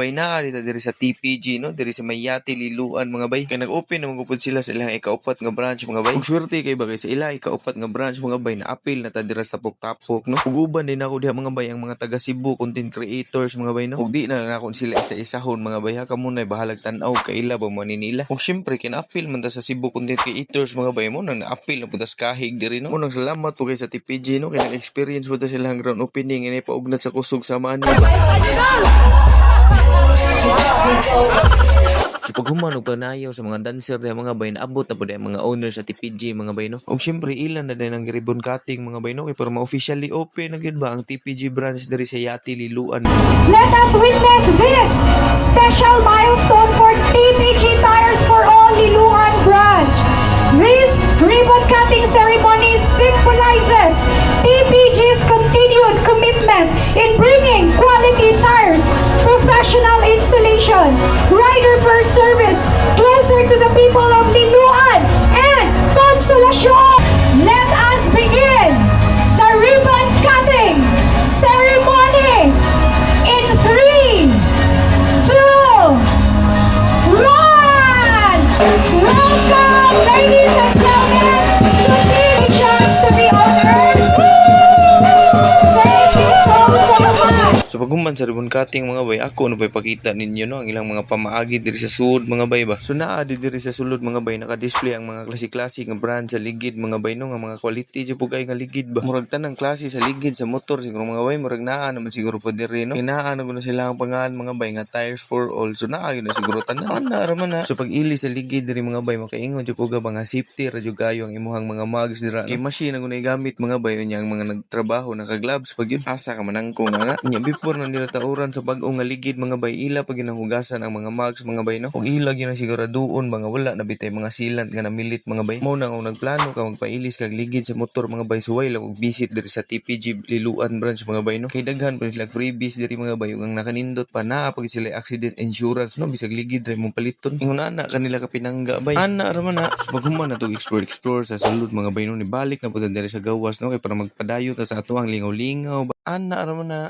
bay naari ta diri sa TPG no, diri sa Mayati Liloan mga bay. Kay nag-open naman gupod sila sa ilang ikaupat nga branch mga bay. Ug swerte kay bagay sa ilang ikaupat nga branch mga bay na apil na ta dira sa Tapok no. Ug uban din ako diha mga bay ang mga taga Cebu content creators mga bay no. Ug di na ako sila isa-isahon mga bay ha, kamo na bahalag tan-aw kaila ba mo nila. Ug syempre kina-apil man ta sa Cebu content creators mga bay mo nang na-apil na putas kahig diri no. Unang salamat po kay sa TPG no, kay nag-experience po ta silang ground opening ini paugnat sa kusog samaan niya ba. So paghuman og panayaw sa mga dancer diha mga bay naabot na pud ang mga owners sa TPG mga bay no. Ug syempre ilan na din ang ribbon cutting mga bay no, kay para ma-officially open na gyud ba ang TPG branch diri sa Yati Liloan. Let us witness this special milestone for TPG Tires for All Liloan branch. This ribbon cutting ceremony symbolizes TPG's continued commitment in bringing quality tires, professional installation, rider first service closer to the people of Liloan and Consolacion. Let us begin the ribbon cutting ceremony in 3, 2, 1. Welcome, ladies and gentlemen, to the owners. Thank you so much. So paghuman sa ribbon cutting mga bay, ako na bay pakita ninyo no ang ilang mga pamaagi diri sa sulod mga bay ba. So naa diri sa sulod mga bay naka-display ang mga klase-klase nga brand sa ligid mga bay no, nga mga quality jud pugay nga ligid ba. Murag tanang klase sa ligid sa motor siguro mga bay, murag naa naman siguro pa diri no. Kinaan na guna sila ang pangalan mga bay nga tires for all. So naa gyud na siguro tanan. Ana ra man na. So pag ili sa ligid diri mga bay makaingon jud puga mga safety ra jud kayo ang imuhang mga mags dira. Kay machine ang gunay gamit mga bay unya ang mga nagtrabaho naka-gloves pag yun asa ka manangkong ana. Nya before na nila tauran sa bag-o nga ligid mga bay, ila pag ginanghugasan ang mga mags mga bay no. Ug ila gyud siguraduon mga wala na bitay mga sealant nga namilit mga bay. Mao na kung nagplano ka magpailis kag ligid sa motor mga bay, suway lang og visit diri sa TPG Liloan branch mga bay no. Kay daghan pa sila freebies diri mga bay, ug ang nakanindot pa naa pag sila accident insurance no, bisag ligid ra mong paliton. Ingon ana kanila ka pinangga bay. Ana ra man na. So, paghuman na to explore sa sulod mga bay no, ni balik na pud diri sa gawas no, kay para magpadayon ta sa atuang lingaw-lingaw. Ana ra man na.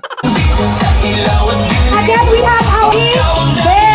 Again, we have our base.